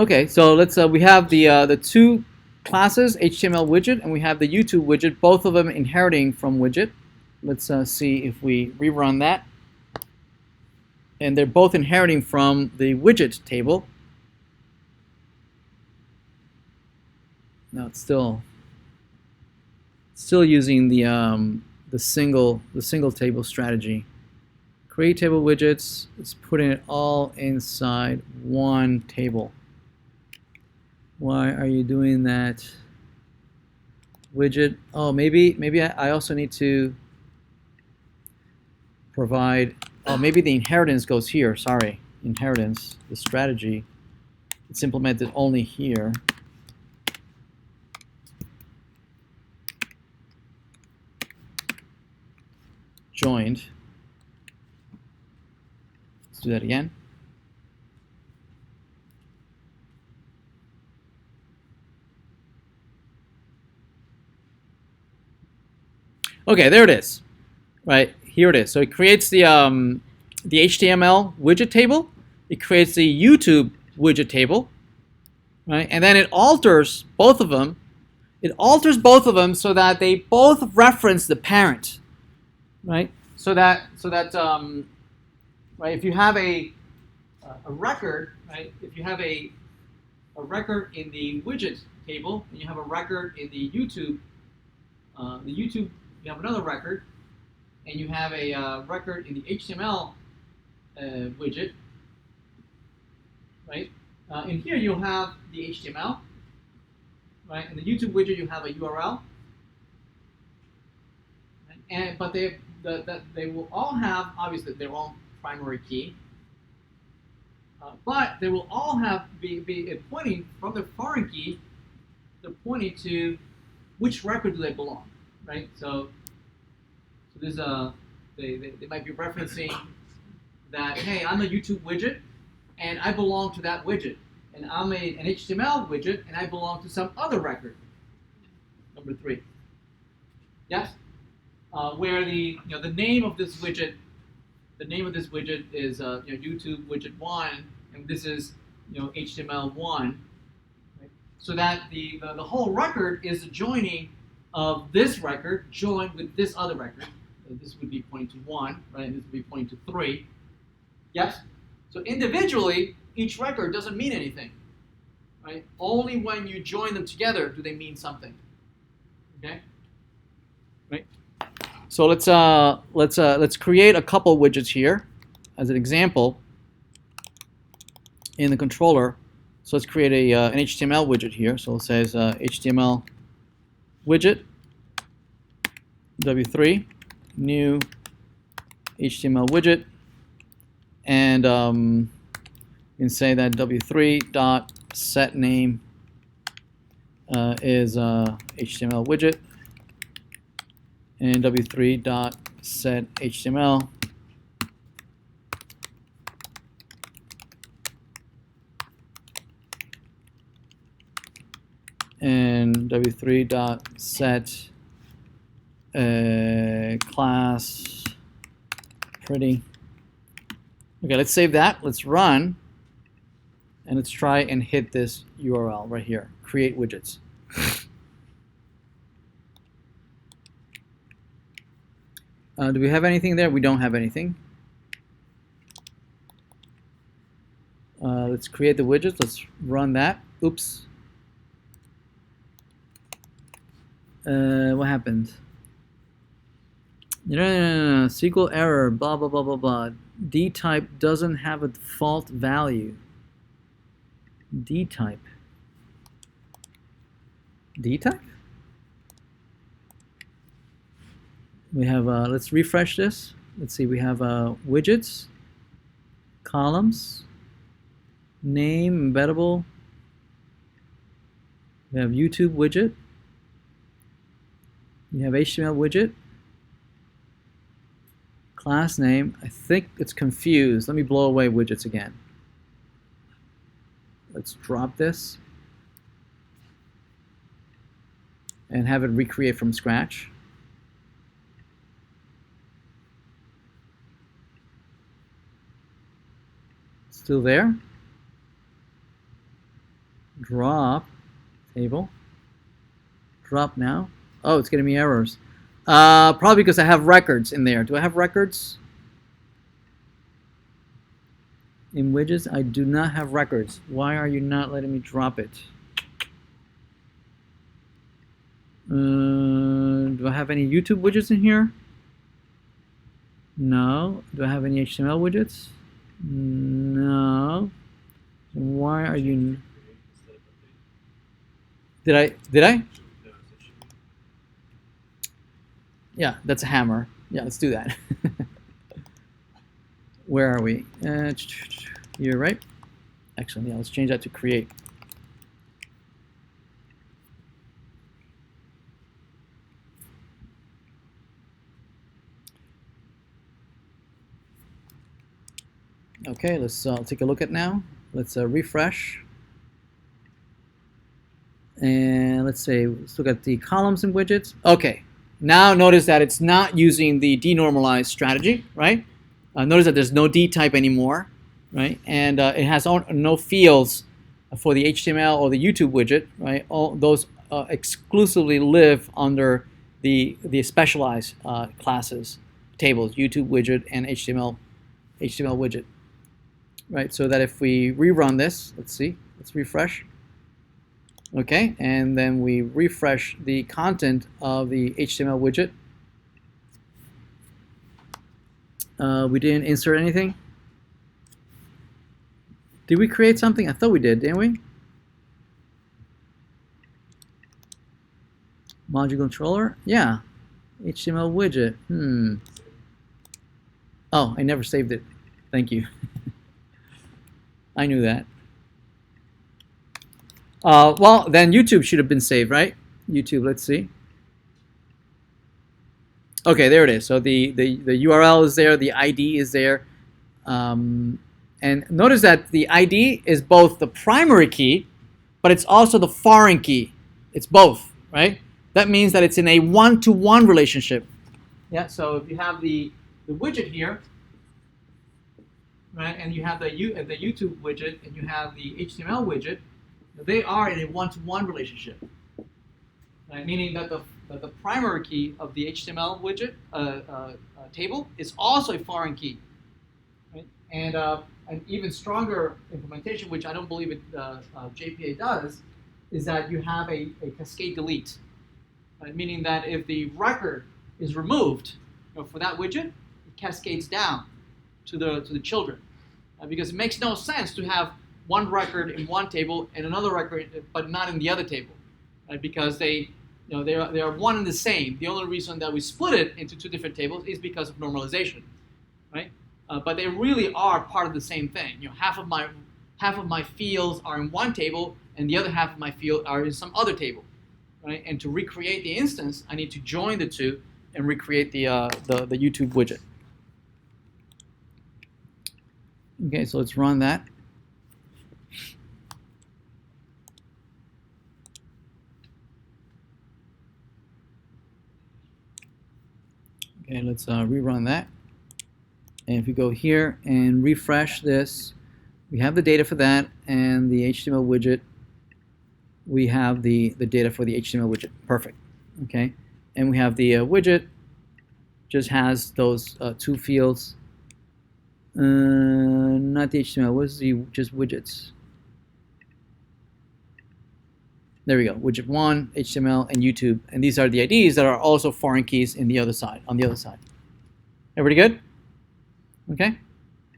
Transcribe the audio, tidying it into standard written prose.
Okay, so let's we have the two classes, HTML widget, and we have the YouTube widget, both of them inheriting from widget. Let's see if we rerun that. And they're both inheriting from the widget table. No, it's still using the single table strategy. Create table widgets. It's putting it all inside one table. Why are you doing that? Widget. Oh, maybe I also need to provide. Oh, maybe the inheritance goes here. Sorry, inheritance. The strategy. It's implemented only here. Joined. Let's do that again. Okay, there it is. Right, here it is. So it creates the HTML widget table. It creates the YouTube widget table. Right, and then it alters both of them. It alters both of them so that they both reference the parent. Right, so that right, if you have a record, right, if you have a record in the widget table, and you have a record in the YouTube, you have another record, and you have a record in the HTML widget, right? In here you'll have the HTML, right? In the YouTube widget you have a URL, right? But they will all have obviously their own primary key, but they will all have be pointing from the foreign key. They're pointing to which record do they belong, right? So there's they might be referencing that, hey, I'm a YouTube widget and I belong to that widget, and I'm an HTML widget and I belong to some other record. Number 3. Yes, where the name of this widget, is YouTube widget 1, and this is HTML 1. Right? So that the whole record is a joining of this record joined with this other record. So this would be pointing to 1, right? And this would be pointing to 3. Yes? So individually, each record doesn't mean anything. Right? Only when you join them together do they mean something. Okay? Right? So let's create a couple widgets here as an example in the controller. So let's create an HTML widget here. So it says HTML widget w3 new HTML widget, and you can say that w3 dot set name is HTML widget, and w3 dot set HTML and w3 dot set class pretty. Okay, let's save that. Let's run, and let's try and hit this URL right here. Create widgets. Do we have anything there? We don't have anything. Let's create the widgets. Let's run that. Oops. What happened? No, SQL error, blah, blah, blah, blah, blah. D-type doesn't have a default value. D-type. D-type? We have, let's refresh this. Let's see, we have widgets, columns, name, embeddable. We have YouTube widget. You have HTML widget. Class name, I think it's confused. Let me blow away widgets again. Let's drop this and have it recreate from scratch. Still there? drop table. Drop now. Oh, it's getting me errors. Probably because I have records in there. Do I have records? In widgets, I do not have records. Why are you not letting me drop it? Do I have any YouTube widgets in here? No. Do I have any HTML widgets? No. Why are you... Did I? Yeah, that's a hammer. Yeah, let's do that. Where are we? You're right. Excellent. Yeah, let's change that to create. Okay, let's take a look at now. Let's refresh. And let's look at the columns and widgets. Okay, now notice that it's not using the denormalized strategy, right? Notice that there's no D type anymore, right? And it has no fields for the HTML or the YouTube widget, right? All those exclusively live under the specialized classes, tables, YouTube widget and HTML widget, right? So that if we rerun this, let's refresh. Okay, and then we refresh the content of the HTML widget. We didn't insert anything. Did we create something? I thought we did, didn't we? Module controller? Yeah. HTML widget. Oh, I never saved it. Thank you. I knew that. Well, then YouTube should have been saved, right? YouTube, let's see. Okay, there it is. So the URL is there, the ID is there. And notice that the ID is both the primary key, but it's also the foreign key. It's both, right? That means that it's in a one-to-one relationship. Yeah, so if you have the widget here, right, and you have the YouTube widget and you have the HTML widget, they are in a one-to-one relationship, right? Meaning that the primary key of the HTML widget table is also a foreign key, right? And an even stronger implementation, which I don't believe JPA does, is that you have a cascade delete, right? Meaning that if the record is removed for that widget, it cascades down to the children, because it makes no sense to have one record in one table and another record, but not in the other table, right? Because they are one and the same. The only reason that we split it into two different tables is because of normalization, right? But they really are part of the same thing. Half of my fields are in one table, and the other half of my field are in some other table, right? And to recreate the instance, I need to join the two and recreate the YouTube widget. Okay, so let's run that. Okay, let's rerun that. And if we go here and refresh this, we have the data for that and the HTML widget. We have the data for the HTML widget. Perfect. Okay, and we have the widget. Just has those two fields. Not the HTML. What's the just widgets? There we go. Widget 1, HTML, and YouTube. And these are the IDs that are also foreign keys in the other side, on the other side. Everybody good? Okay.